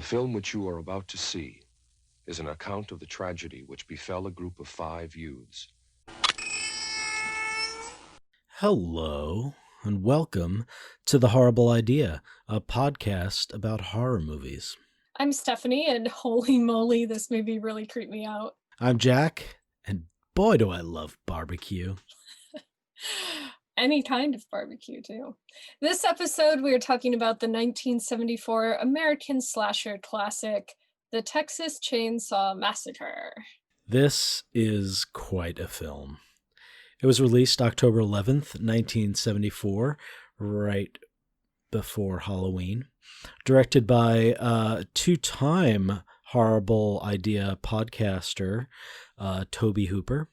The film which you are about to see is an account of the tragedy which befell a group of 5 youths. Hello, and welcome to The Horrible Idea, a podcast about horror movies. I'm Stephanie, and holy moly, this movie really creeped me out. I'm Jack, and boy do I love barbecue. Any kind of barbecue, too. This episode, we are talking about the 1974 American slasher classic, The Texas Chain Saw Massacre. This is quite a film. It was released October 11th, 1974, right before Halloween. Directed by two-time Horrible Idea podcaster Tobe Hooper.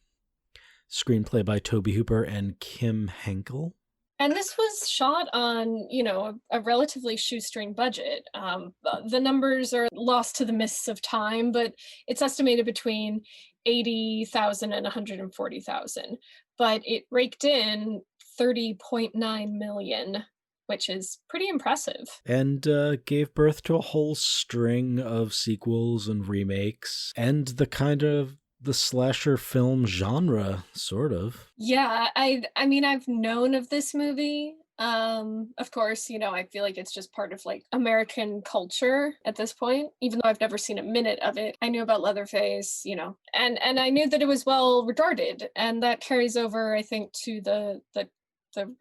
Screenplay by Tobe Hooper and Kim Henkel. And this was shot on, a relatively shoestring budget. The numbers are lost to the mists of time, but it's estimated between 80,000 and 140,000. But it raked in 30.9 million, which is pretty impressive. And gave birth to a whole string of sequels and remakes, and the slasher film genre, sort of. Yeah, I've known of this movie. Of course, I feel like it's just part of like American culture at this point, even though I've never seen a minute of it. I knew about Leatherface, and I knew that it was well regarded, and that carries over, I think, to the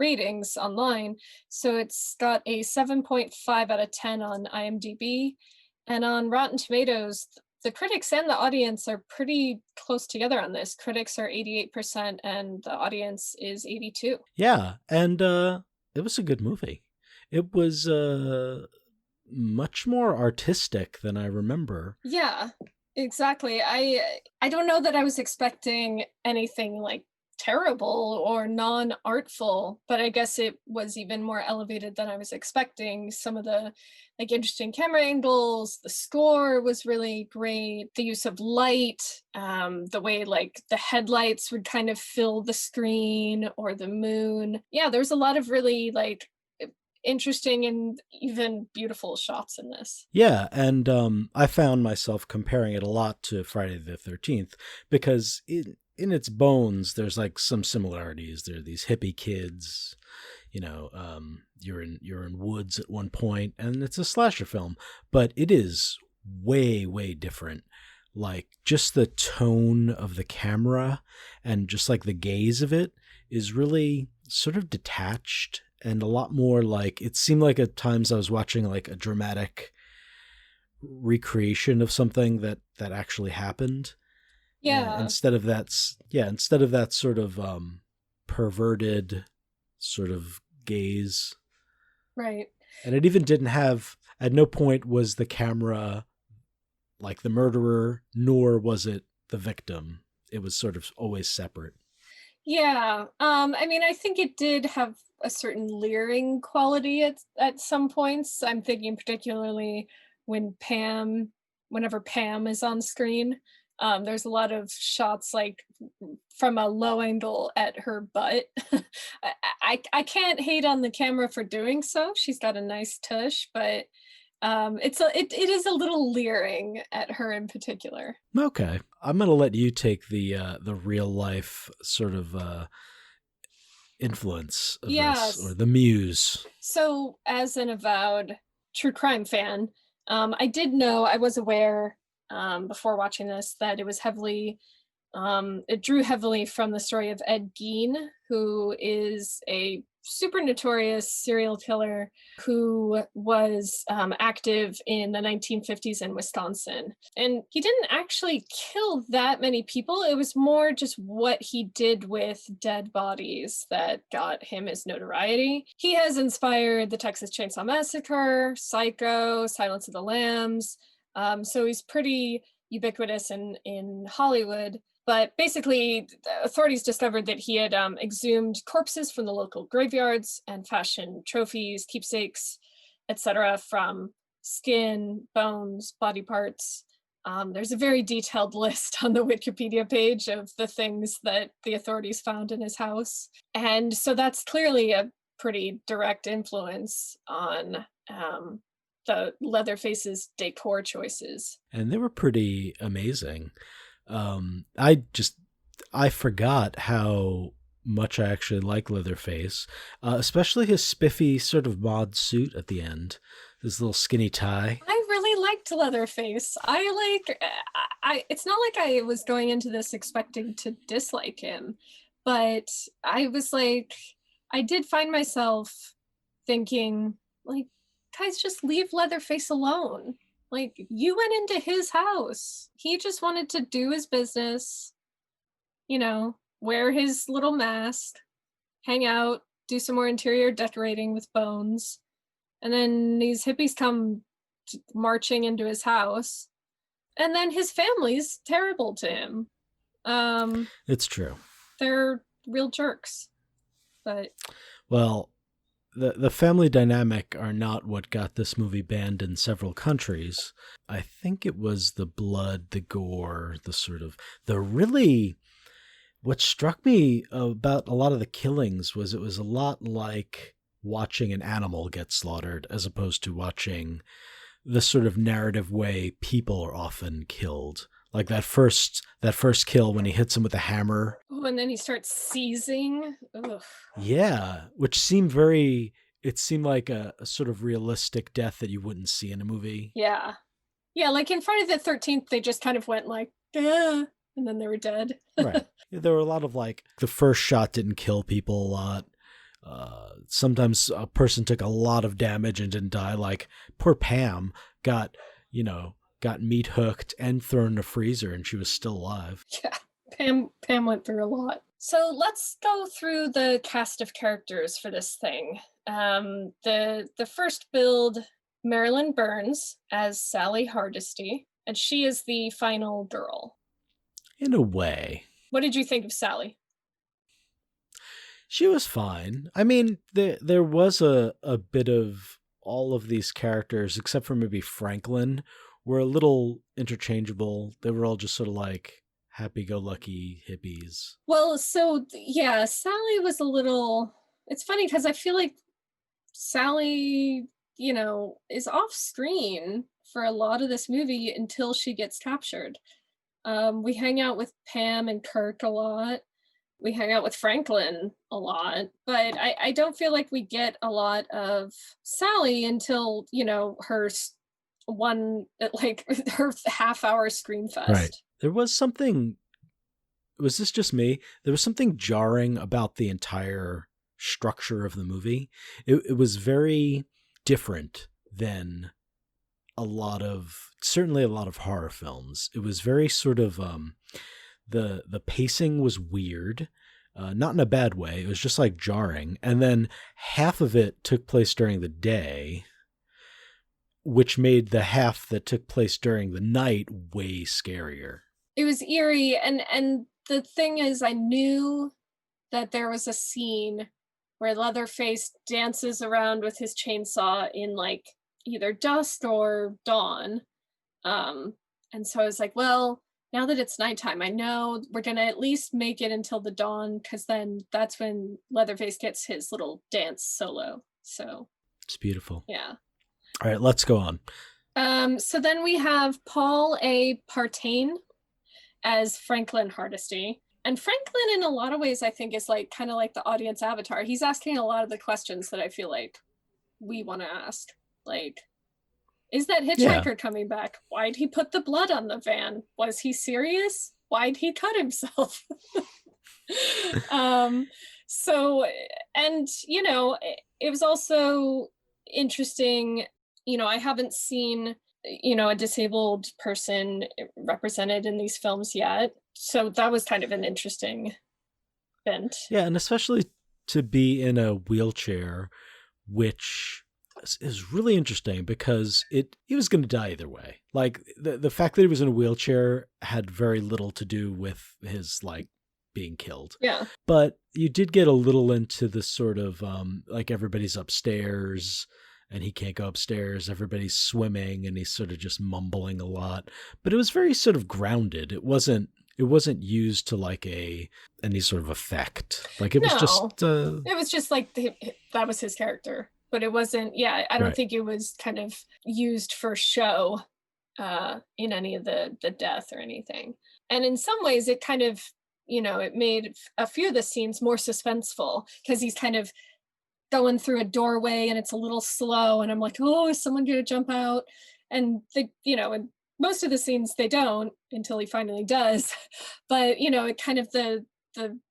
ratings online. So it's got a 7.5 out of 10 on IMDb, and on Rotten Tomatoes, the critics and the audience are pretty close together on this. Critics are 88% and the audience is 82%. Yeah, and it was a good movie. It was much more artistic than I remember. Yeah, exactly. I don't know that I was expecting anything like terrible or non-artful, but I guess it was even more elevated than I was expecting. Some of the like interesting camera angles, the score was really great, the use of light, the way like the headlights would kind of fill the screen or the moon. Yeah, there's a lot of really like interesting and even beautiful shots in this. Yeah, and I found myself comparing it a lot to Friday the 13th because in its bones, there's like some similarities. There are these hippie kids, you're in woods at one point, and it's a slasher film, but it is way, way different. Like just the tone of the camera and just like the gaze of it is really sort of detached and a lot more like, it seemed like at times I was watching like a dramatic recreation of something that actually happened. Yeah. Instead of that sort of perverted sort of gaze. Right. And it even didn't have, at no point was the camera like the murderer, nor was it the victim. It was sort of always separate. Yeah. I think it did have a certain leering quality at some points. I'm thinking particularly whenever Pam is on screen. There's a lot of shots like from a low angle at her butt. I can't hate on the camera for doing so. She's got a nice tush, but it is a little leering at her in particular. Okay, I'm gonna let you take the real life sort of influence of this, or the muse. So, as an avowed true crime fan, I was aware before watching this that it drew heavily from the story of Ed Gein, who is a super notorious serial killer who was active in the 1950s in Wisconsin. And he didn't actually kill that many people. It was more just what he did with dead bodies that got him his notoriety. He has inspired the Texas Chain Saw Massacre, Psycho, Silence of the Lambs. So he's pretty ubiquitous in Hollywood. But basically, the authorities discovered that he had exhumed corpses from the local graveyards and fashioned trophies, keepsakes, etc., from skin, bones, body parts. There's a very detailed list on the Wikipedia page of the things that the authorities found in his house. And so that's clearly a pretty direct influence on the Leatherface's decor choices. And they were pretty amazing. I forgot how much I actually like Leatherface, especially his spiffy sort of mod suit at the end, his little skinny tie. I really liked Leatherface. It's not like I was going into this expecting to dislike him, but I was like, I did find myself thinking, like, guys, just leave Leatherface alone. Like, you went into his house. He just wanted to do his business, wear his little mask, hang out, do some more interior decorating with Bones. And then these hippies come marching into his house. And then his family's terrible to him. It's true. They're real jerks. But well, the family dynamic are not what got this movie banned in several countries. I think it was the blood, the gore, what struck me about a lot of the killings was it was a lot like watching an animal get slaughtered as opposed to watching the sort of narrative way people are often killed. Like that first kill when he hits him with a hammer. Oh, and then he starts seizing. Ugh. Yeah, which seemed like a sort of realistic death that you wouldn't see in a movie. Yeah. Yeah, like in Friday the 13th, they just kind of went like, and then they were dead. Right. There were a lot of like, the first shot didn't kill people a lot. Sometimes a person took a lot of damage and didn't die. Like poor Pam got meat hooked and thrown in a freezer and she was still alive. Yeah, Pam went through a lot. So let's go through the cast of characters for this thing. The first build, Marilyn Burns as Sally Hardesty, and she is the final girl. In a way. What did you think of Sally? She was fine. I mean, there was a bit of all of these characters, except for maybe Franklin, were a little interchangeable. They were all just sort of like happy-go-lucky hippies. Well, so yeah, Sally was a little... It's funny because I feel like Sally, is off screen for a lot of this movie until she gets captured. We hang out with Pam and Kirk a lot. We hang out with Franklin a lot, but I don't feel like we get a lot of Sally until, her her half-hour scream fest. Right. There was something, was this just me? There was something jarring about the entire structure of the movie. It was very different than certainly a lot of horror films. It was very sort of, the pacing was weird, not in a bad way. It was just like jarring. And then half of it took place during the day, which made the half that took place during the night way scarier. It was eerie. And the thing is, I knew that there was a scene where Leatherface dances around with his chainsaw in like either dusk or dawn. And so I was like, well, now that it's nighttime, I know we're going to at least make it until the dawn, because then that's when Leatherface gets his little dance solo. So it's beautiful. Yeah. All right, let's go on. So then we have Paul A. Partain as Franklin Hardesty. And Franklin, in a lot of ways, I think is like kind of like the audience avatar. He's asking a lot of the questions that I feel like we want to ask. Like, is that hitchhiker coming back? Why'd he put the blood on the van? Was he serious? Why'd he cut himself? So, and, it was also interesting, I haven't seen, a disabled person represented in these films yet. So that was kind of an interesting bent. Yeah, and especially to be in a wheelchair, which is really interesting because he was going to die either way. Like the fact that he was in a wheelchair had very little to do with his like being killed. Yeah. But you did get a little into the sort of like everybody's upstairs and he can't go upstairs. Everybody's swimming and he's sort of just mumbling a lot. But it was very sort of grounded. It wasn't used to like any sort of effect. Like it was just it was just like that was his character. but it wasn't, I don't Right. think it was kind of used for show in any of the death or anything. And in some ways it kind of, it made a few of the scenes more suspenseful because he's kind of going through a doorway and it's a little slow and I'm like, oh, is someone going to jump out? And and most of the scenes they don't until he finally does. But it kind of the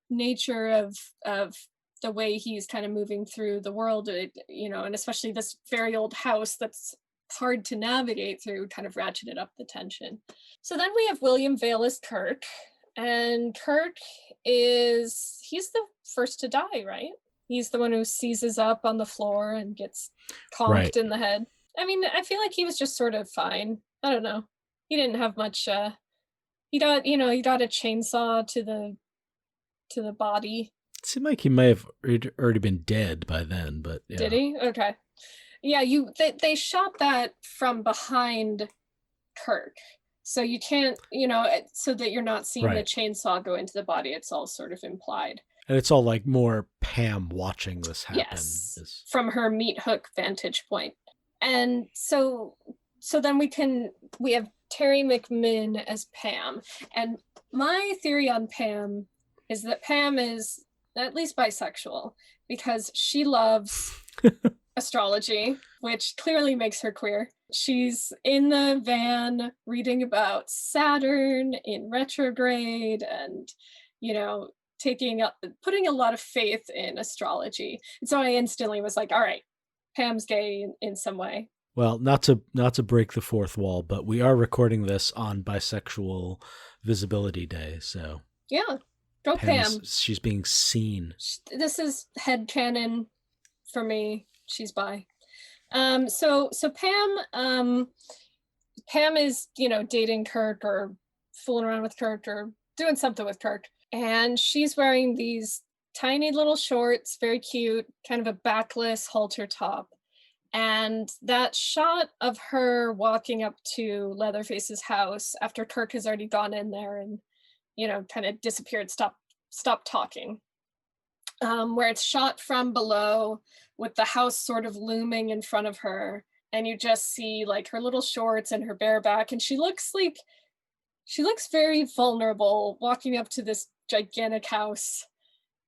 nature of the way he's kind of moving through the world, and especially this very old house that's hard to navigate through, kind of ratcheted up the tension. So then we have William Vale as Kirk, and Kirk he's the first to die, right? He's the one who seizes up on the floor and gets conked in the head. I mean, I feel like he was just sort of fine. I don't know. He didn't have much. He got a chainsaw to the body. It seemed like he may have already been dead by then, but yeah. Did he? Okay. Yeah, they shot that from behind Kirk. So you can't, so that you're not seeing the chainsaw go into the body. It's all sort of implied. And it's all like more Pam watching this happen. Yes, from her meat hook vantage point. And so then we have Terry McMinn as Pam. And my theory on Pam is that Pam is at least bisexual because she loves astrology, which clearly makes her queer. She's in the van reading about Saturn in retrograde and, putting a lot of faith in astrology. And so I instantly was like, all right, Pam's gay in some way. Well, not to break the fourth wall, but we are recording this on Bisexual Visibility Day, so yeah, go Pam. She's being seen. This is headcanon for me. She's bi. So Pam is dating Kirk or fooling around with Kirk or doing something with Kirk, and she's wearing these tiny little shorts, very cute, kind of a backless halter top. And that shot of her walking up to Leatherface's house after Kirk has already gone in there and, kind of disappeared, stopped talking, where it's shot from below with the house sort of looming in front of her. And you just see like her little shorts and her bare back. And she looks very vulnerable walking up to this gigantic house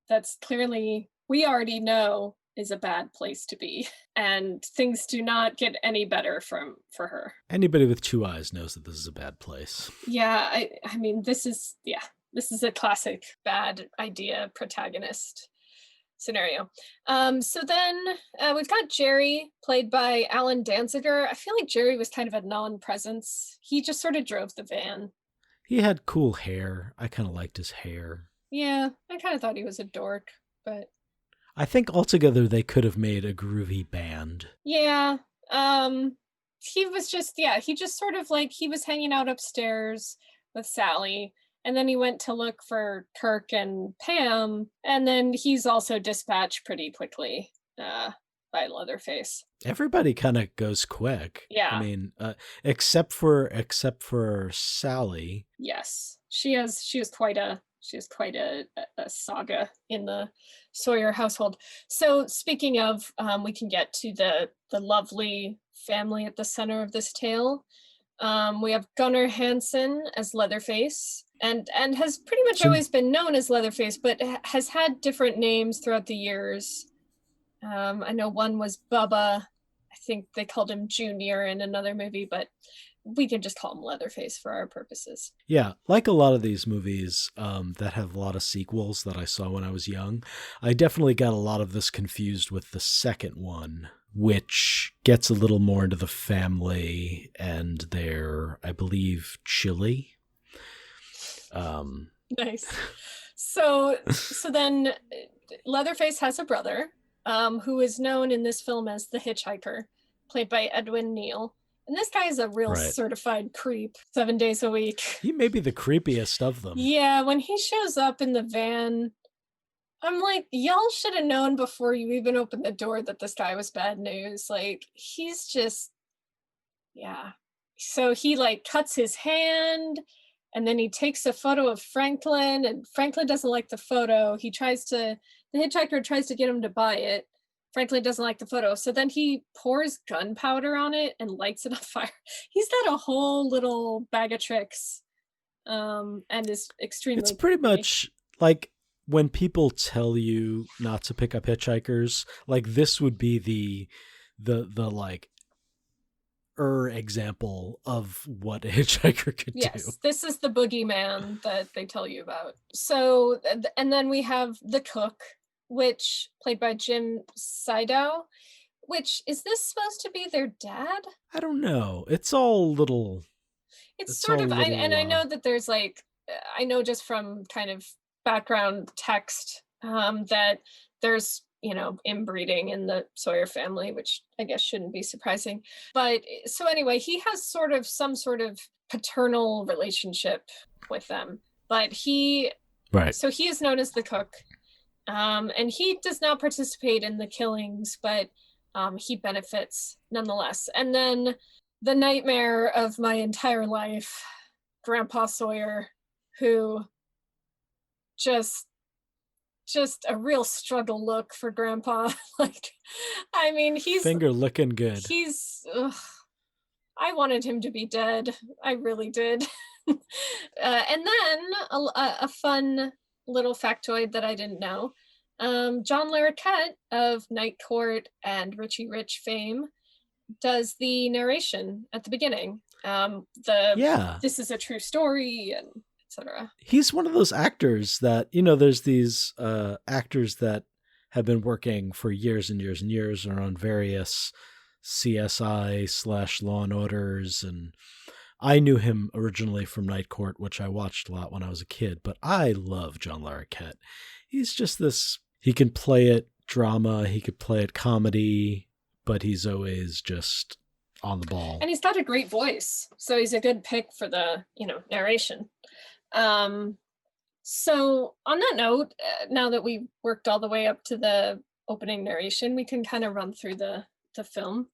that's clearly, we already know, is a bad place to be, and things do not get any better for her. Anybody with two eyes knows that this is a bad place. Yeah, I mean, this is a classic bad idea protagonist scenario. So then we've got Jerry, played by Alan Danziger. I feel like Jerry was kind of a non-presence. He just sort of drove the van. He had cool hair. I kind of liked his hair. Yeah, I kind of thought he was a dork, but I think altogether they could have made a groovy band. Yeah. He just sort of like, he was hanging out upstairs with Sally, and then he went to look for Kirk and Pam, and then he's also dispatched pretty quickly by Leatherface. Everybody kind of goes quick. Yeah. I mean, except for Sally. Yes. She has quite a saga in the Sawyer household. So speaking of, we can get to the lovely family at the center of this tale. We have Gunnar Hansen as Leatherface, and has pretty much always been known as Leatherface, but has had different names throughout the years. I know one was Bubba. I think they called him Junior in another movie, but we can just call him Leatherface for our purposes. Yeah, like a lot of these movies that have a lot of sequels that I saw when I was young, I definitely got a lot of this confused with the second one, which gets a little more into the family and their, I believe, chili. Nice. So then Leatherface has a brother who is known in this film as the Hitchhiker, played by Edwin Neal. And this guy is a real certified creep, 7 days a week. He may be the creepiest of them. Yeah, when he shows up in the van, I'm like, y'all should have known before you even opened the door that this guy was bad news. Like, he's just, yeah. So he like cuts his hand, and then he takes a photo of Franklin, and Franklin doesn't like the photo. The hitchhiker tries to get him to buy it. Franklin doesn't like the photo. So then he pours gunpowder on it and lights it on fire. He's got a whole little bag of tricks, and is extremely It's pretty creepy. much like when people tell you not to pick up hitchhikers, like this would be the like example of what a hitchhiker could do. Yes, this is the boogeyman that they tell you about. So, and then we have the cook, which played by Jim Sydow. Which, is this supposed to be their dad? I don't know. It's all little. It's sort of, little, and I know that there's like, I know just from kind of background text, that there's, you know, inbreeding in the Sawyer family, which I guess shouldn't be surprising. But so anyway, he has sort of some sort of paternal relationship with them. But right. So he is known as the cook. And he does not participate in the killings, but he benefits nonetheless. And then the nightmare of my entire life, Grandpa Sawyer, who just a real struggle look for Grandpa. Like, I mean, he's finger looking good. I wanted him to be dead. I really did. And then a fun little factoid that I didn't know. John Larroquette of Night Court and Richie Rich fame does the narration at the beginning. This is a true story, and etc. He's one of those actors that, you know, there's these actors that have been working for years and years and years or on various CSI / Law and Orders, and I knew him originally from Night Court, which I watched a lot when I was a kid, but I love John Larroquette. He's just this, he can play it drama, he could play it comedy, but he's always just on the ball. And he's got a great voice, so he's a good pick for the, you know, narration. So on that note, now that we worked all the way up to the opening narration, we can kind of run through the film.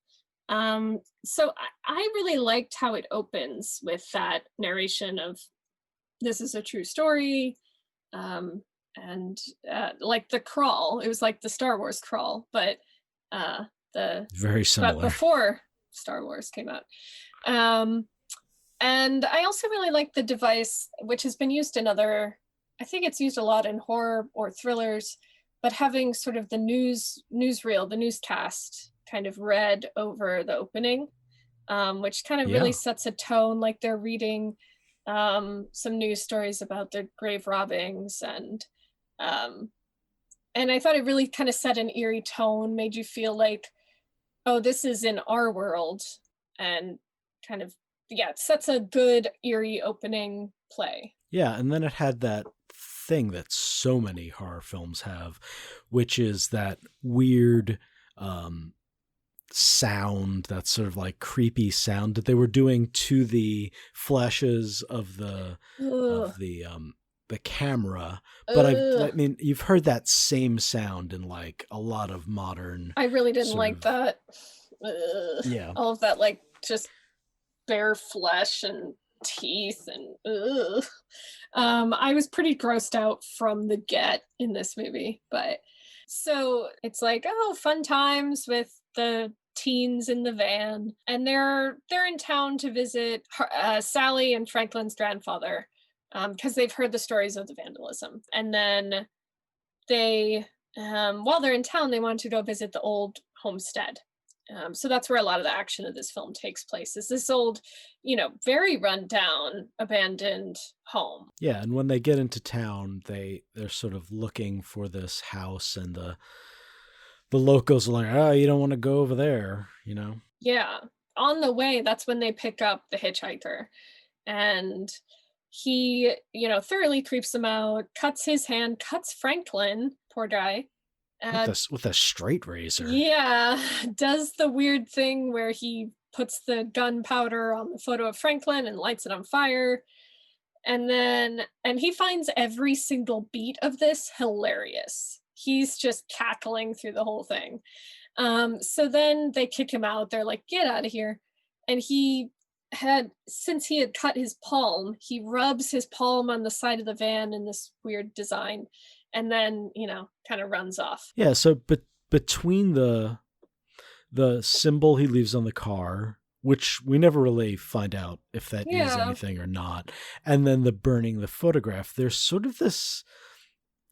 So I really liked how it opens with that narration of this is a true story, and like the crawl. It was like the Star Wars crawl, but very similar. But before Star Wars came out. And I also really like the device, which has been used in other, I think it's used a lot in horror or thrillers, but having sort of the newsreel, the newscast kind of read over the opening, which kind of really sets a tone, like they're reading some news stories about the grave robbings, and I thought it really kind of set an eerie tone, made you feel like, oh, this is in our world, and kind of, it sets a good eerie opening play. Yeah, and then it had that thing that so many horror films have, which is that weird sound, that sort of like creepy sound that they were doing to the flashes of the camera. But I mean, you've heard that same sound in like a lot of modern. I really didn't like that. Yeah, all of that, like just bare flesh and teeth and I was pretty grossed out from the get in this movie. But so it's like, oh, fun times with the teens in the van, and they're in town to visit Sally and Franklin's grandfather, because they've heard the stories of the vandalism. And then they while they're in town, they want to go visit the old homestead. So that's where a lot of the action of this film takes place, is this old, you know, very run down, abandoned home. Yeah, and when they get into town, they're sort of looking for this house, and the locals are like, oh, you don't want to go over there, you know? Yeah. On the way, that's when they pick up the hitchhiker. And he, you know, thoroughly creeps them out, cuts his hand, cuts Franklin, poor guy. With a straight razor. Yeah, does the weird thing where he puts the gunpowder on the photo of Franklin and lights it on fire. And he finds every single beat of this hilarious. He's just cackling through the whole thing. So then they kick him out. They're like, get out of here. And since he had cut his palm, he rubs his palm on the side of the van in this weird design, and then, you know, kind of runs off. Yeah, so but between the symbol he leaves on the car, which we never really find out if that is anything or not, and then the burning the photograph, there's sort of this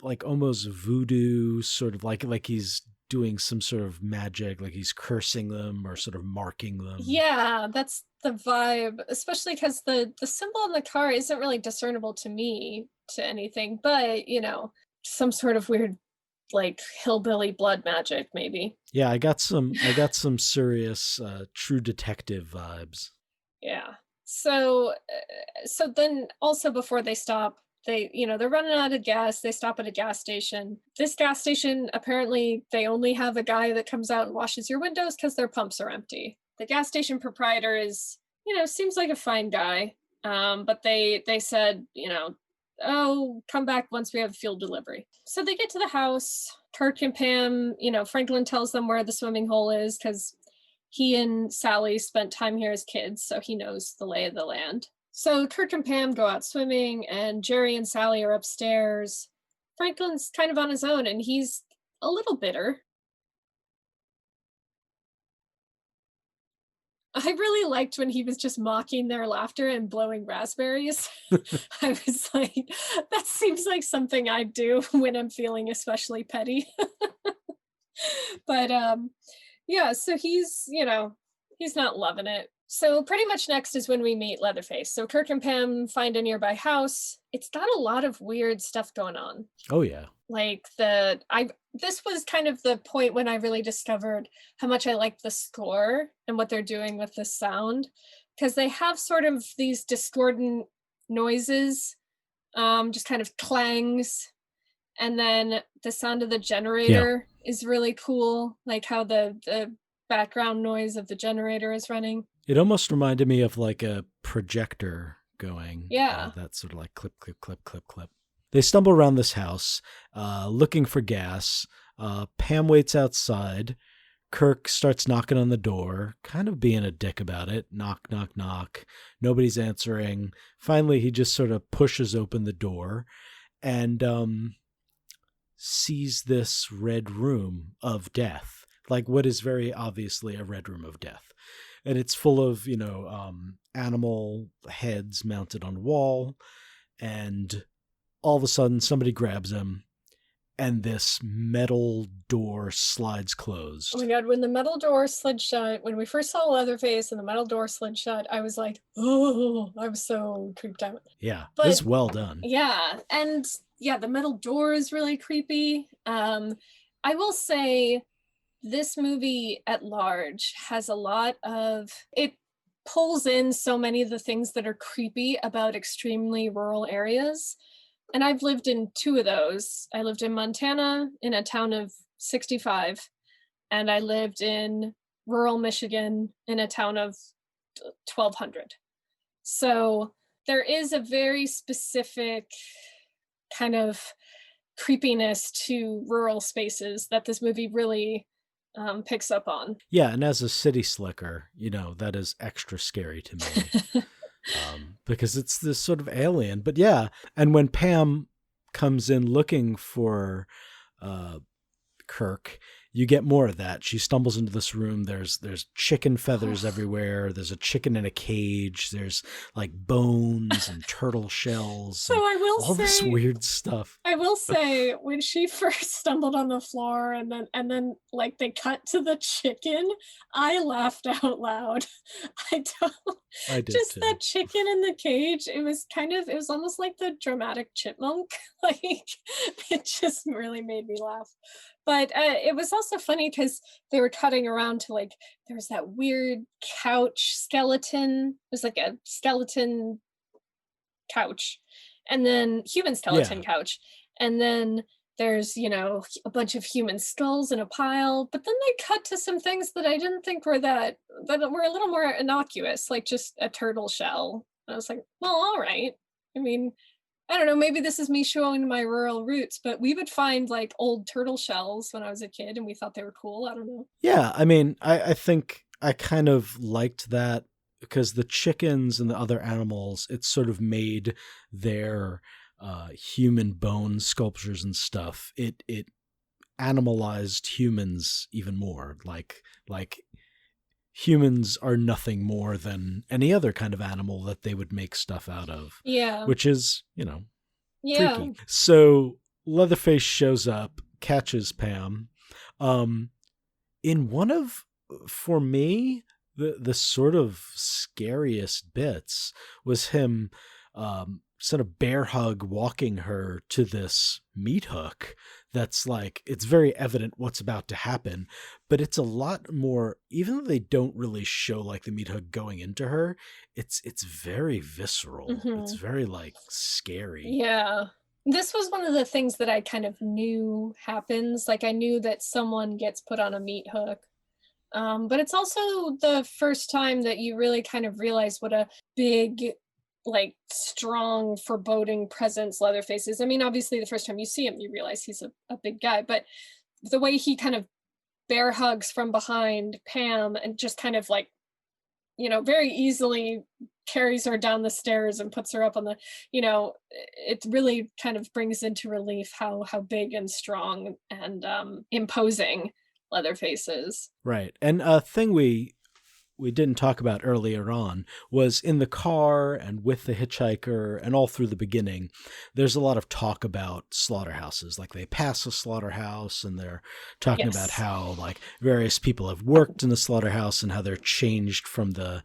like almost voodoo sort of like he's doing some sort of magic, like he's cursing them or sort of marking them. Yeah, that's the vibe, especially because the symbol on the car isn't really discernible to me to anything, but some sort of weird like hillbilly blood magic maybe. Yeah, I got some serious True Detective vibes. Yeah. So then also before they stop, they're running out of gas. They stop at a gas station. This gas station, apparently they only have a guy that comes out and washes your windows because their pumps are empty. The gas station proprietor is, seems like a fine guy. But they said, oh, come back once we have fuel delivery. So they get to the house. Kirk and Pam, Franklin tells them where the swimming hole is because he and Sally spent time here as kids, so he knows the lay of the land. So Kirk and Pam go out swimming, and Jerry and Sally are upstairs. Franklin's kind of on his own, and he's a little bitter. I really liked when he was just mocking their laughter and blowing raspberries. I was like, that seems like something I'd do when I'm feeling especially petty. But yeah, so he's not loving it. So pretty much next is when we meet Leatherface. So Kirk and Pam find a nearby house. It's got a lot of weird stuff going on. Oh yeah. Like this was kind of the point when I really discovered how much I liked the score and what they're doing with the sound, because they have sort of these discordant noises, just kind of clangs, and then the sound of the generator is really cool, like how the background noise of the generator is running. It almost reminded me of like a projector going. Yeah. That sort of like clip, clip, clip, clip, clip. They stumble around this house, looking for gas. Pam waits outside. Kirk starts knocking on the door, kind of being a dick about it. Knock, knock, knock. Nobody's answering. Finally, he just sort of pushes open the door and sees this red room of death, like what is very obviously a red room of death. And it's full of, animal heads mounted on a wall. And all of a sudden, somebody grabs him, and this metal door slides closed. Oh my God, when the metal door slid shut, when we first saw Leatherface and the metal door slid shut, I was like, oh, I was so creeped out. Yeah, but it's well done. Yeah, and yeah, the metal door is really creepy. I will say this movie at large has a lot of, it pulls in so many of the things that are creepy about extremely rural areas. And I've lived in two of those. I lived in Montana in a town of 65, and I lived in rural Michigan in a town of 1,200. So there is a very specific kind of creepiness to rural spaces that this movie really picks up on. Yeah, and as a city slicker, that is extra scary to me. Because it's this sort of alien. But yeah, and when Pam comes in looking for Kirk, you get more of that. She stumbles into this room. There's chicken feathers everywhere. There's a chicken in a cage. There's like bones and turtle shells. So I will all say, this weird stuff. I will say, when she first stumbled on the floor and then like they cut to the chicken, I laughed out loud. I did just too. That chicken in the cage. It was almost like the dramatic chipmunk. Like it just really made me laugh. But it was also funny because they were cutting around to like, there was that weird couch skeleton. It was like a skeleton couch, and then human skeleton couch. And then there's, a bunch of human skulls in a pile. But then they cut to some things that I didn't think were that were a little more innocuous, like just a turtle shell. And I was like, well, all right. I mean, I don't know, maybe this is me showing my rural roots, but we would find like old turtle shells when I was a kid and we thought they were cool. I don't know. Yeah, I mean, I think I kind of liked that because the chickens and the other animals, it sort of made their human bone sculptures and stuff. It animalized humans even more. Like humans are nothing more than any other kind of animal that they would make stuff out of. Yeah. Which is, Yeah. freaky. So Leatherface shows up, catches Pam. In one of, for me, the sort of scariest bits was him sort of bear hug walking her to this meat hook that's like, it's very evident what's about to happen, but it's a lot more, even though they don't really show like the meat hook going into her, it's very visceral. It's very like scary. Yeah. This was one of the things that I kind of knew happens. Like I knew that someone gets put on a meat hook. But it's also the first time that you really kind of realize what a big, like strong, foreboding presence Leatherface is. I mean, obviously the first time you see him, you realize he's a big guy, but the way he kind of bear hugs from behind Pam and just kind of like, very easily carries her down the stairs and puts her up on the, it really kind of brings into relief how big and strong and imposing Leatherface is. Right. And a thing we didn't talk about earlier on was in the car and with the hitchhiker and all through the beginning, there's a lot of talk about slaughterhouses. Like they pass a slaughterhouse and they're talking about how like various people have worked in the slaughterhouse and how they're changed from the,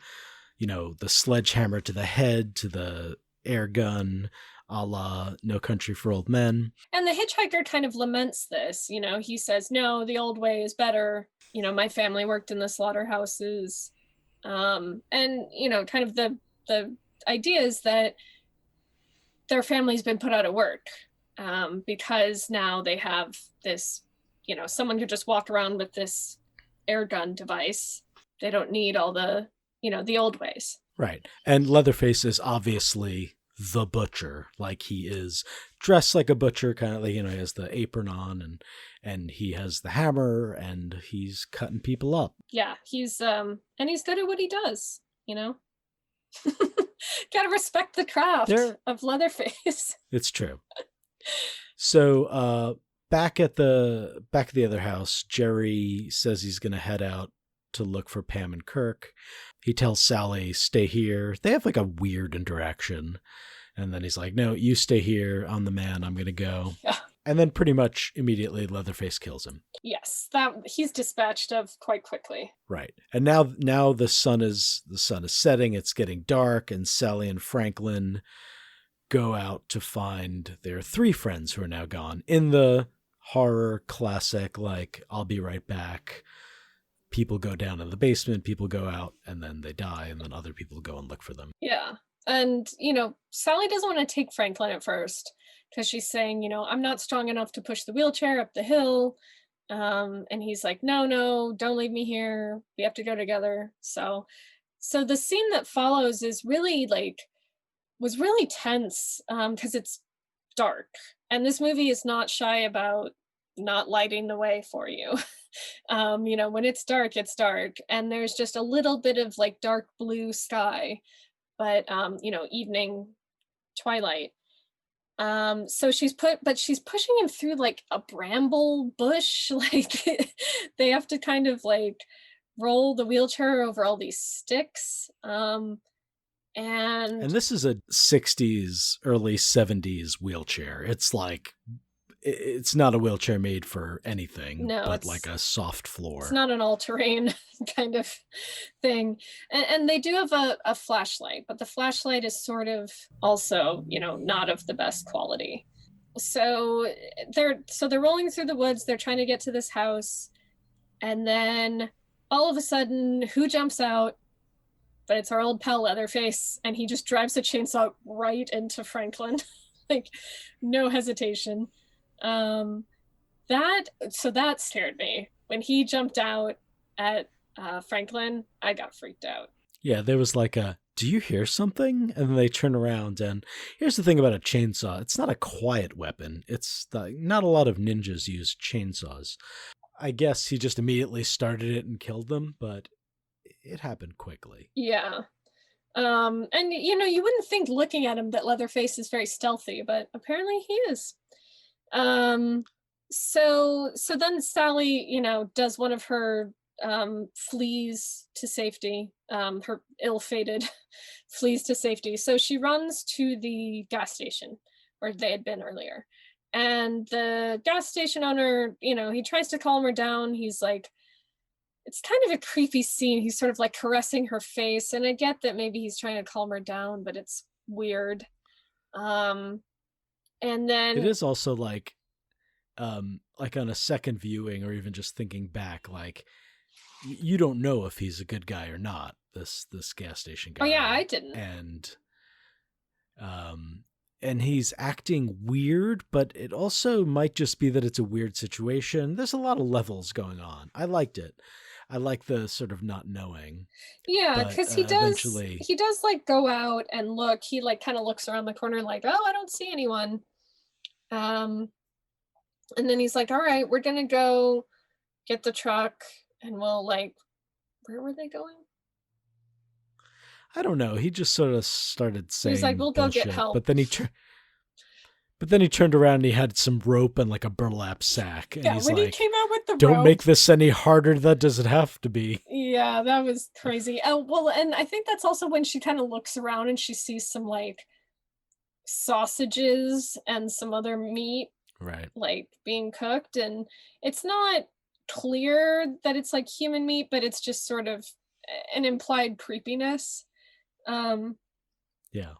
the sledgehammer to the head to the air gun, a la No Country for Old Men. And the hitchhiker kind of laments this, he says, no, the old way is better. My family worked in the slaughterhouses. And, kind of the idea is that their family's been put out of work because now they have this, someone could just walk around with this air gun device. They don't need all the, the old ways. Right. And Leatherface is obviously the butcher. Like he is dressed like a butcher, kind of like, he has the apron on and he has the hammer and he's cutting people up. Yeah, he's and he's good at what he does, Gotta respect the craft of Leatherface. It's true. So back at the other house, Jerry says he's gonna head out to look for Pam and Kirk. He tells Sally, stay here. They have like a weird interaction. And then he's like, no, you stay here. I'm the man. I'm going to go. Yeah. And then pretty much immediately Leatherface kills him. Yes, he's dispatched of quite quickly. Right. And now the sun is setting. It's getting dark. And Sally and Franklin go out to find their three friends who are now gone. In the horror classic, like, I'll be right back. People go down in the basement, people go out, and then they die, and then other people go and look for them. Yeah. And, Sally doesn't want to take Franklin at first because she's saying, I'm not strong enough to push the wheelchair up the hill. And he's like, no, don't leave me here. We have to go together. So the scene that follows is really was really tense because it's dark. And this movie is not shy about not lighting the way for you. When it's dark, and there's just a little bit of like dark blue sky, but evening twilight. So she's pushing him through like a bramble bush. Like they have to kind of like roll the wheelchair over all these sticks. And this is a 60s, early 70s wheelchair. It's like, it's not a wheelchair made for anything, but like a soft floor. It's not an all-terrain kind of thing. And they do have a flashlight, but the flashlight is sort of also, not of the best quality. So they're rolling through the woods. They're trying to get to this house. And then all of a sudden, who jumps out? But it's our old pal Leatherface. And he just drives a chainsaw right into Franklin. Like, no hesitation. That scared me. When he jumped out at Franklin, I got freaked out. Yeah, there was like do you hear something? And then they turn around, and here's the thing about a chainsaw. It's not a quiet weapon. Not a lot of ninjas use chainsaws. I guess he just immediately started it and killed them, but it happened quickly. Yeah. And you wouldn't think looking at him that Leatherface is very stealthy, but apparently he is. So then Sally, does one of her flees to safety, her ill-fated flees to safety. So she runs to the gas station where they had been earlier. And the gas station owner, he tries to calm her down. He's like, it's kind of a creepy scene. He's sort of like caressing her face. And I get that maybe he's trying to calm her down, but it's weird. And then It is also like on a second viewing or even just thinking back, like you don't know if he's a good guy or not, this gas station guy. Oh yeah, I didn't. And he's acting weird, but it also might just be that it's a weird situation. There's a lot of levels going on. I liked it. I like the sort of not knowing. Yeah, because he does like go out and look. He like kind of looks around the corner like, oh, I don't see anyone. And then he's like, all right, we're gonna go get the truck and we'll like, where were they going? I don't know. He just sort of started saying, he's like, we'll bullshit, go get help. but then he turned around and he had some rope and like a burlap sack. And yeah, he's when like, he came out with the don't rope, make this any harder. That doesn't have to be. Yeah, that was crazy. Well, and I think that's also when she kind of looks around and she sees some like sausages and some other meat, right, like being cooked, and it's not clear that it's like human meat, but it's just sort of an implied creepiness. Yeah.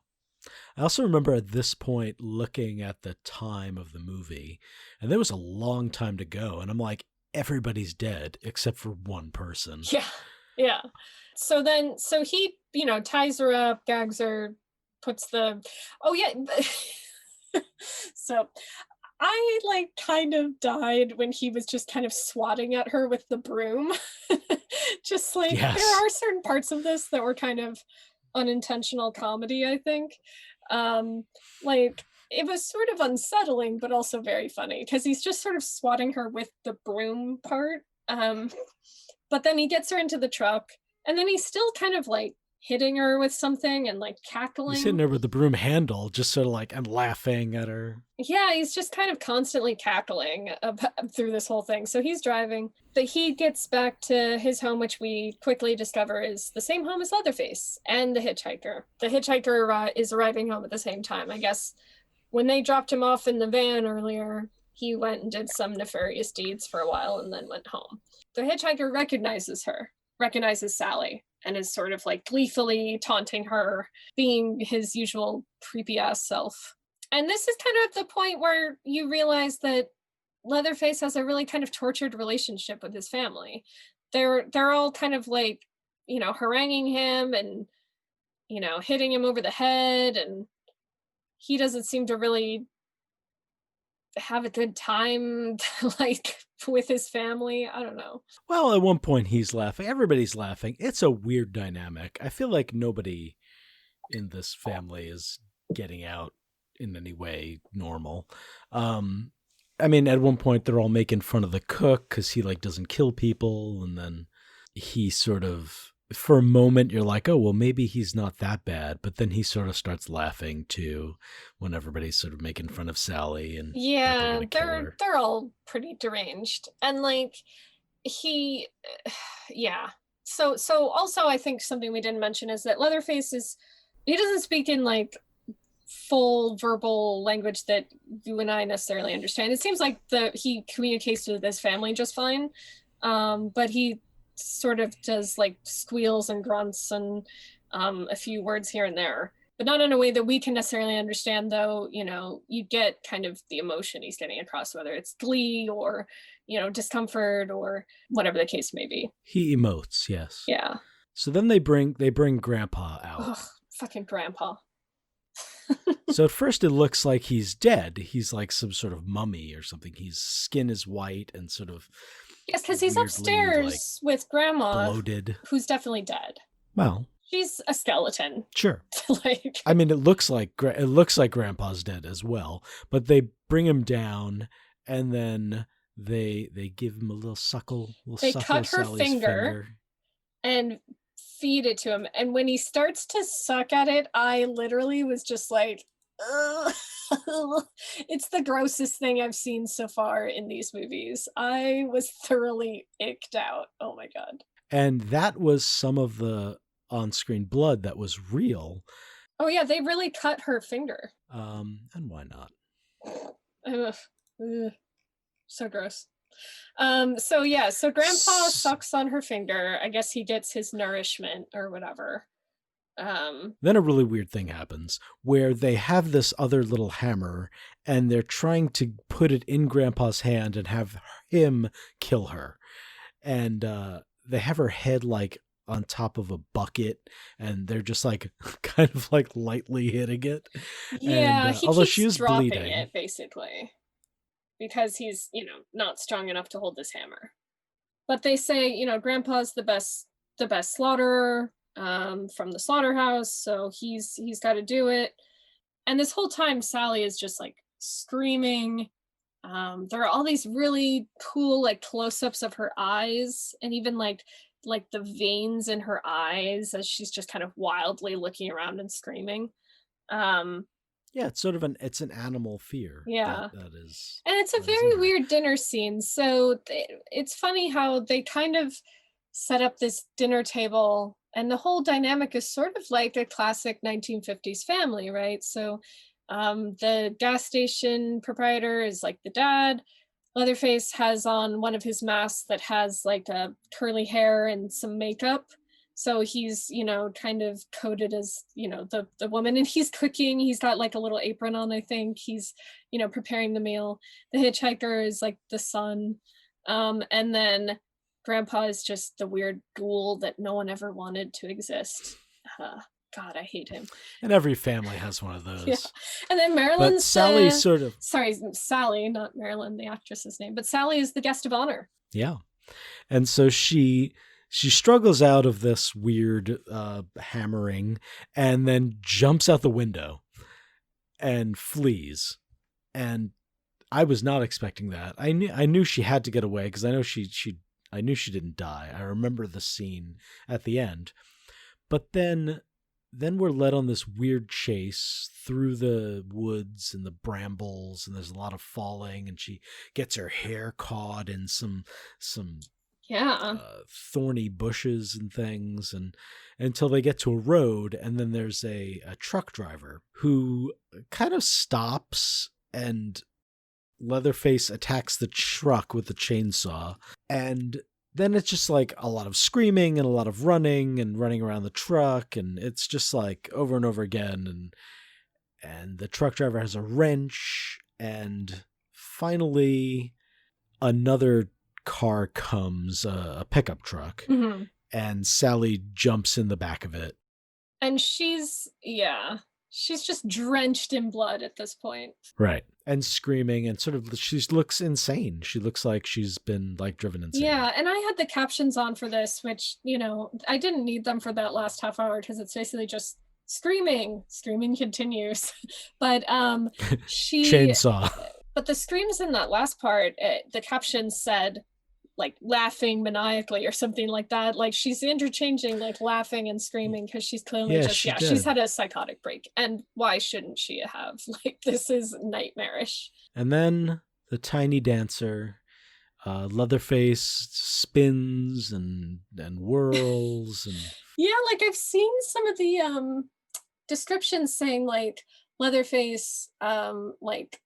I also remember at this point looking at the time of the movie, and there was a long time to go, and I'm like, everybody's dead except for one person. Yeah. So he, ties her up, gags her, puts the, oh yeah. So I like kind of died when he was just kind of swatting at her with the broom. Just like, yes. There are certain parts of this that were kind of unintentional comedy, I think. Like it was sort of unsettling, but also very funny because he's just sort of swatting her with the broom part. But then he gets her into the truck and then he's still kind of like hitting her with something and like cackling. He's hitting her with the broom handle, just sort of like, and laughing at her. Yeah, he's just kind of constantly cackling through this whole thing. So he's driving. But he gets back to his home, which we quickly discover is the same home as Leatherface and the hitchhiker. The hitchhiker is arriving home at the same time. I guess when they dropped him off in the van earlier, he went and did some nefarious deeds for a while and then went home. The hitchhiker recognizes Sally, and is sort of like gleefully taunting her, being his usual creepy ass self. And this is kind of the point where you realize that Leatherface has a really kind of tortured relationship with his family. They're all kind of like, haranguing him and, hitting him over the head, and he doesn't seem to really have a good time like with his family. I don't know. Well, at one point he's laughing. Everybody's laughing. It's a weird dynamic. I feel like nobody in this family is getting out in any way normal. I mean, at one point they're all making fun of the cook because he like doesn't kill people, and then he sort of, for a moment you're like, oh well, maybe he's not that bad, but then he sort of starts laughing too when everybody's sort of making fun of Sally. And yeah, they're all pretty deranged, and like he yeah. So also I think something we didn't mention is that Leatherface he doesn't speak in like full verbal language that you and I necessarily understand. It seems like he communicates with his family just fine, but he sort of does like squeals and grunts and a few words here and there, but not in a way that we can necessarily understand, though. You get kind of the emotion he's getting across, whether it's glee or discomfort or whatever the case may be. He emotes, yes. Yeah. So then they bring Grandpa out. Ugh, fucking Grandpa. So at first it looks like he's dead. He's like some sort of mummy or something. His skin is white and sort of, yes, because he's upstairs with Grandma, bloated, who's definitely dead. Well, she's a skeleton. Sure. Like, I mean, it looks like Grandpa's dead as well. But they bring him down, and then they give him a little suckle. They cut her finger and feed it to him. And when he starts to suck at it, I literally was just like, ugh. It's the grossest thing I've seen so far in these movies. I was thoroughly icked out. Oh my God. And that was some of the on-screen blood that was real. Oh yeah, they really cut her finger. And why not? Ugh. Ugh. So gross. So grandpa sucks on her finger. I guess he gets his nourishment or whatever. Then a really weird thing happens where they have this other little hammer and they're trying to put it in grandpa's hand and have him kill her. And they have her head like on top of a bucket and they're just like kind of like lightly hitting it. Yeah, And he although keeps she is dropping bleeding, it basically because he's, not strong enough to hold this hammer. But they say, grandpa's the best slaughterer from the slaughterhouse, so he's got to do it. And this whole time Sally is just like screaming. There are all these really cool like close-ups of her eyes and even like the veins in her eyes as she's just kind of wildly looking around and screaming. yeah, it's sort of it's an animal fear. Yeah. That is. And it's a that is in very her. weird dinner scene. So it's funny how they kind of set up this dinner table, and the whole dynamic is sort of like a classic 1950s family, right? So the gas station proprietor is like the dad. Leatherface has on one of his masks that has like a curly hair and some makeup. So he's, kind of coded as, the woman, and he's cooking. He's got like a little apron on, I think. He's, preparing the meal. The hitchhiker is like the son. And then grandpa is just the weird ghoul that no one ever wanted to exist. God, I hate him. And every family has one of those. Yeah. And then Marilyn's But Sally sort of. Sorry, Sally, not Marilyn, the actress's name, but Sally is the guest of honor. Yeah. And so she struggles out of this weird hammering and then jumps out the window and flees. And I was not expecting that. I knew she had to get away because I knew she didn't die. I remember the scene at the end. But then we're led on this weird chase through the woods and the brambles, and there's a lot of falling, and she gets her hair caught in some thorny bushes and things, and until they get to a road, and then there's a truck driver who kind of stops, and Leatherface attacks the truck with the chainsaw, and then it's just like a lot of screaming and a lot of running around the truck, and it's just like over and over again, and the truck driver has a wrench, and finally another car comes, a pickup truck, mm-hmm. and Sally jumps in the back of it. And she's just drenched in blood at this point. Right. And screaming, and sort of she looks insane. She looks like she's been like driven insane. Yeah, and I had the captions on for this, which, I didn't need them for that last half hour because it's basically just screaming continues. But she chainsaw. But the screams in that last part, the caption said like laughing maniacally or something like that. Like she's interchanging like laughing and screaming because she's clearly she's had a psychotic break. And why shouldn't she have? Like, this is nightmarish. And then the tiny dancer, Leatherface, spins and whirls. And yeah, like I've seen some of the descriptions saying like Leatherface like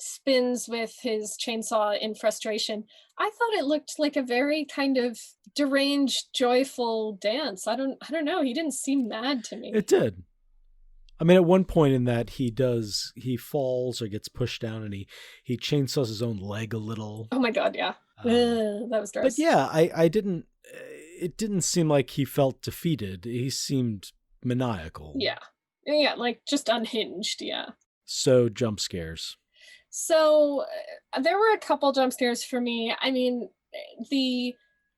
spins with his chainsaw in frustration. I thought it looked like a very kind of deranged, joyful dance. I don't know. He didn't seem mad to me. It did. I mean, at one point in that, he falls or gets pushed down, and he chainsaws his own leg a little. Oh my God, yeah. That was gross. But yeah, it didn't seem like he felt defeated. He seemed maniacal. Yeah. Yeah, like just unhinged, yeah. So jump scares. So there were a couple jump scares for me. I mean,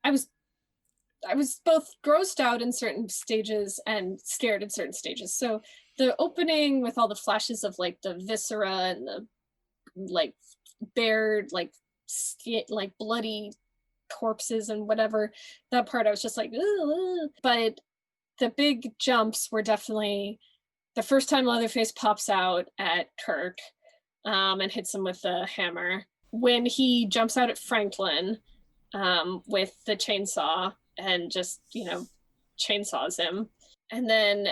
I was both grossed out in certain stages and scared in certain stages. So the opening with all the flashes of like the viscera and the like bared like skin, like bloody corpses and whatever, that part I was just like, ugh. But the big jumps were definitely the first time Leatherface pops out at Kirk and hits him with the hammer, when he jumps out at Franklin with the chainsaw and just, chainsaws him. And then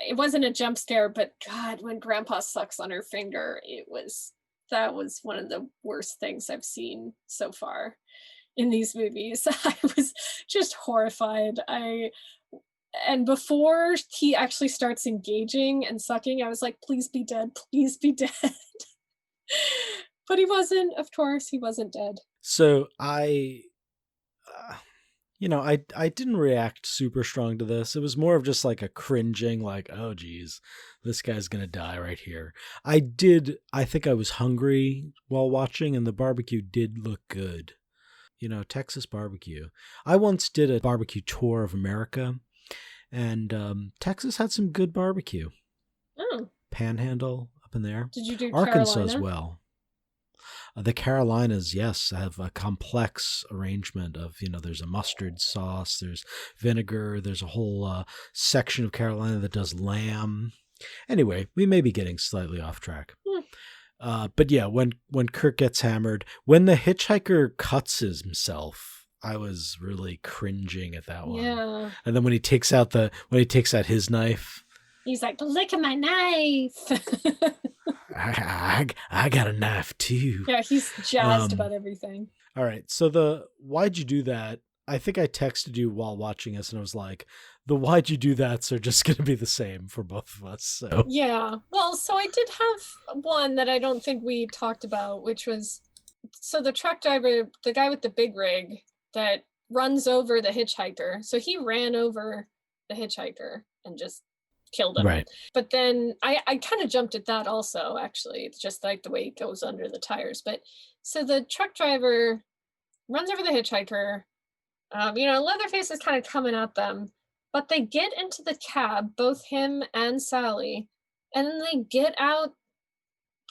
it wasn't a jump scare, but God, when Grandpa sucks on her finger, that was one of the worst things I've seen so far in these movies. I was just horrified. And before he actually starts engaging and sucking, I was like, please be dead, please be dead. But he wasn't, of course, he wasn't dead. So I didn't react super strong to this. It was more of just like a cringing, like, oh geez, this guy's gonna die right here. I think I was hungry while watching, and the barbecue did look good. Texas barbecue. I once did a barbecue tour of America, and Texas had some good barbecue. Oh. Panhandle up in there. Did you do Arkansas Carolina? as well. The Carolinas, yes, have a complex arrangement of, there's a mustard sauce, there's vinegar, there's a whole section of Carolina that does lamb. Anyway, we may be getting slightly off track. But yeah, when Kirk gets hammered, when the hitchhiker cuts himself, I was really cringing at that one. Yeah. And then when he takes out his knife, he's like, look at my knife. I got a knife too. Yeah, he's jazzed about everything. All right, so why'd you do that? I think I texted you while watching this, and I was like, the why'd you do that's are just going to be the same for both of us. So yeah, well, so I did have one that I don't think we talked about, which was, so the truck driver, the guy with the big rig that runs over the hitchhiker. So he ran over the hitchhiker and just killed him. Right. But then I kind of jumped at that also, actually. It's just like the way he goes under the tires. But so the truck driver runs over the hitchhiker. Leatherface is kind of coming at them, but they get into the cab, both him and Sally, and then they get out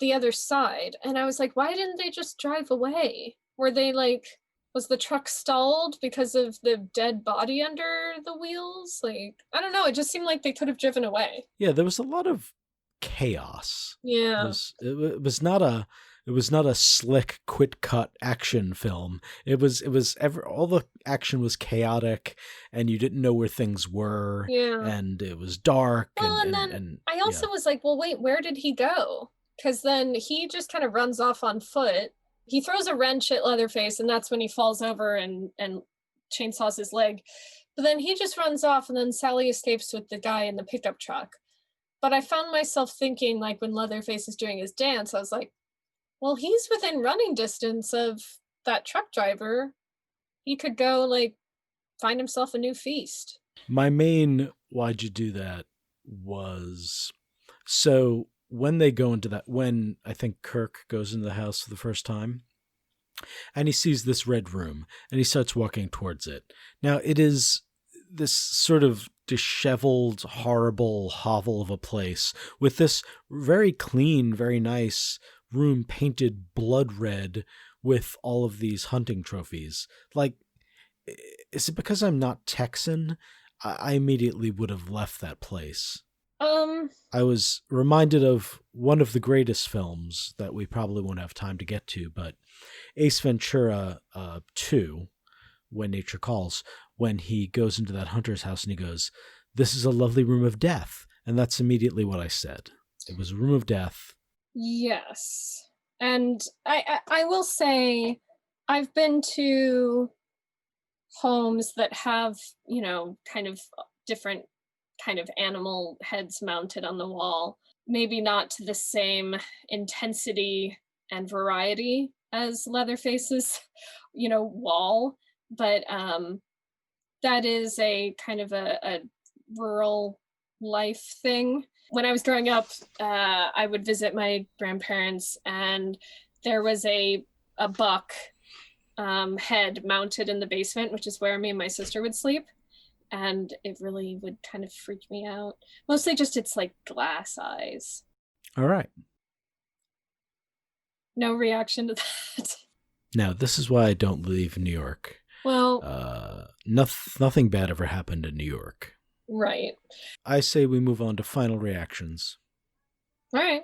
the other side. And I was like, why didn't they just drive away? Were they like, was the truck stalled because of the dead body under the wheels? Like, I don't know. It just seemed like they could have driven away. Yeah, there was a lot of chaos. Yeah. It was not a slick, quick cut action film. All the action was chaotic, and you didn't know where things were. Yeah. And it was dark. Well, and then I also was like, well, wait, where did he go? Because then he just kind of runs off on foot. He throws a wrench at Leatherface, and that's when he falls over and chainsaws his leg. But then he just runs off, and then Sally escapes with the guy in the pickup truck. But I found myself thinking, like, when Leatherface is doing his dance, I was like, well, he's within running distance of that truck driver. He could go, like, find himself a new feast. My main why'd you do that was, so when they go into that, when I think Kirk goes into the house for the first time, and he sees this red room, and he starts walking towards it. Now, it is this sort of disheveled, horrible hovel of a place with this very clean, very nice room painted blood red with all of these hunting trophies. Like, is it because I'm not Texan? I immediately would have left that place. I was reminded of one of the greatest films that we probably won't have time to get to, but Ace Ventura 2, When Nature Calls, when he goes into that hunter's house and he goes, this is a lovely room of death. And that's immediately what I said. It was a room of death. Yes. And I will say, I've been to homes that have, kind of different kind of animal heads mounted on the wall. Maybe not to the same intensity and variety as Leatherface's, wall, but that is a kind of a rural life thing. When I was growing up, I would visit my grandparents, and there was a buck head mounted in the basement, which is where me and my sister would sleep. And it really would kind of freak me out. Mostly just its like glass eyes. All right. No reaction to that. Now, this is why I don't leave New York. Well, nothing bad ever happened in New York. Right. I say we move on to final reactions. All right.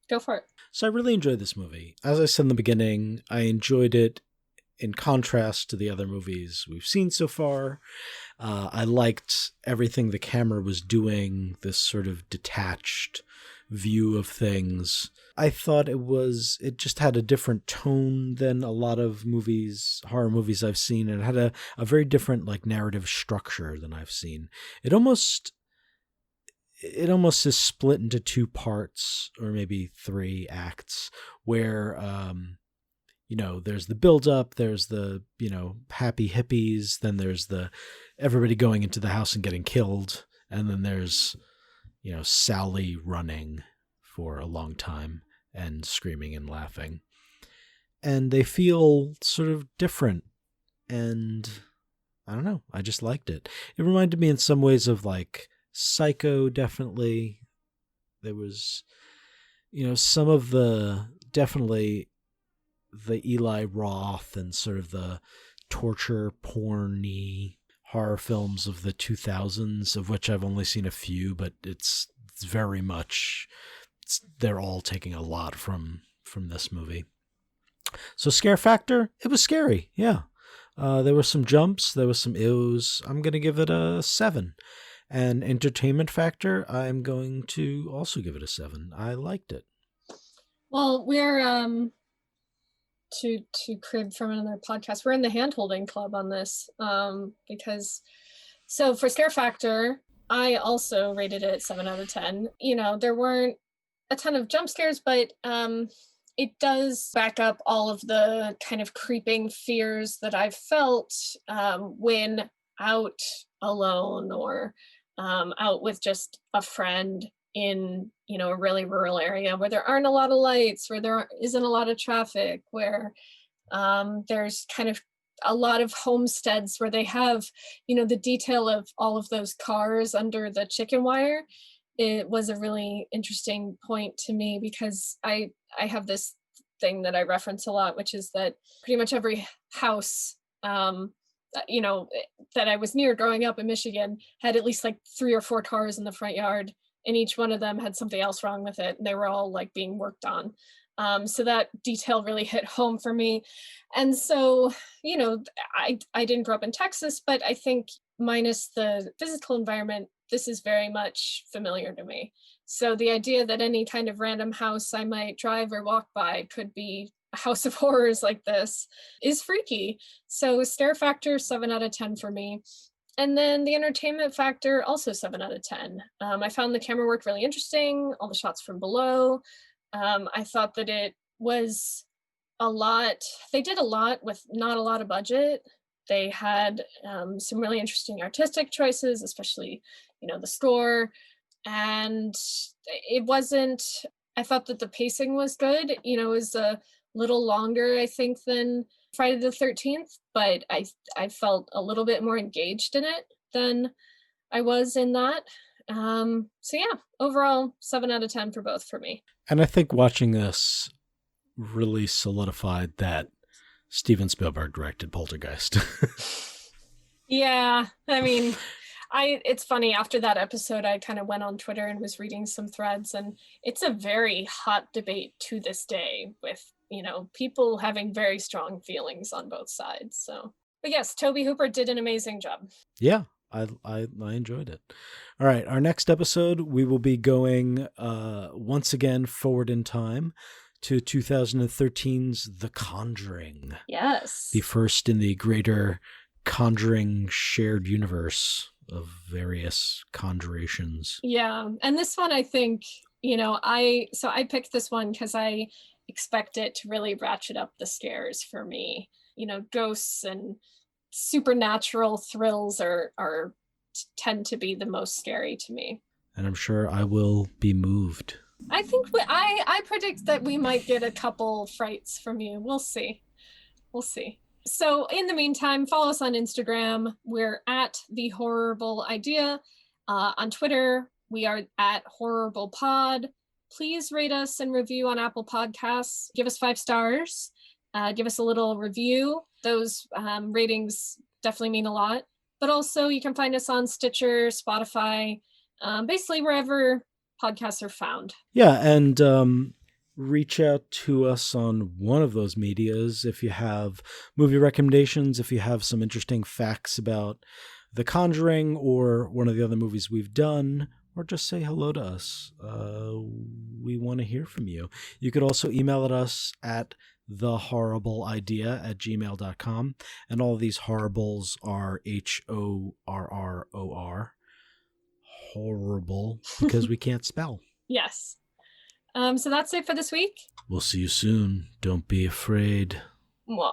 Go for it. So I really enjoyed this movie. As I said in the beginning, I enjoyed it in contrast to the other movies we've seen so far. I liked everything the camera was doing, this sort of detached view of things. I thought it just had a different tone than a lot of horror movies I've seen, and it had a very different like narrative structure than I've seen. It almost is split into two parts, or maybe three acts, where there's the build up, there's the happy hippies, then there's the everybody going into the house and getting killed, and then there's Sally running for a long time and screaming and laughing, and they feel sort of different. And I don't know, I just liked it. It reminded me in some ways of like Psycho, definitely. There was some of the definitely the Eli Roth and sort of the torture porny horror films of the 2000s, of which I've only seen a few, but it's very much, they're all taking a lot from this movie. So scare factor, it was scary. Yeah. There were some jumps, there was some ews. I'm going to give it a 7. And entertainment factor, I'm going to also give it a 7. I liked it. Well, we're to crib from another podcast, we're in the hand-holding club on this, because so for scare factor, I also rated it 7 out of 10. There weren't a ton of jump scares, but it does back up all of the kind of creeping fears that I've felt when out alone, or out with just a friend in a really rural area where there aren't a lot of lights, where there isn't a lot of traffic, where there's kind of a lot of homesteads where they have the detail of all of those cars under the chicken wire. It was a really interesting point to me, because I have this thing that I reference a lot, which is that pretty much every house that I was near growing up in Michigan had at least like 3 or 4 cars in the front yard, and each one of them had something else wrong with it, and they were all like being worked on. So that detail really hit home for me. And so, I didn't grow up in Texas, but I think minus the physical environment, this is very much familiar to me. So the idea that any kind of random house I might drive or walk by could be a house of horrors like this is freaky. So scare factor, 7 out of 10 for me. And then the entertainment factor, also 7 out of 10. I found the camera work really interesting, all the shots from below. I thought that it was they did a lot with not a lot of budget. They had some really interesting artistic choices, especially, the score. And I thought that the pacing was good. It was a little longer, I think, than Friday the 13th, but I felt a little bit more engaged in it than I was in that. So yeah, overall 7 out of 10 for both for me. And I think watching this really solidified that Steven Spielberg directed Poltergeist. Yeah, I mean, it's funny, after that episode, I kind of went on Twitter and was reading some threads, and it's a very hot debate to this day, with, people having very strong feelings on both sides. So, but yes, Tobe Hooper did an amazing job. Yeah, I enjoyed it. All right, our next episode, we will be going once again forward in time to 2013's The Conjuring. Yes. The first in the greater Conjuring shared universe of various conjurations. Yeah, and this one, I think, I picked this one because I expect it to really ratchet up the scares for me. Ghosts and supernatural thrills tend to be the most scary to me. And I'm sure I will be moved. I think I predict that we might get a couple frights from you. We'll see. So in the meantime, follow us on Instagram. We're at The Horrible Idea. On Twitter, we are at Horrible Pod. Please rate us and review on Apple Podcasts. Give us 5 stars. Give us a little review. Those ratings definitely mean a lot. but also you can find us on Stitcher, Spotify, basically wherever podcasts are found. Yeah, and reach out to us on one of those medias if you have movie recommendations, if you have some interesting facts about The Conjuring or one of the other movies we've done, or just say hello to us. We want to hear from you. You could also email at us at thehorribleidea@gmail.com, and all of these horribles are HORROR, horrible, because we can't spell. Yes. So that's it for this week. We'll see you soon. Don't be afraid. Mwah.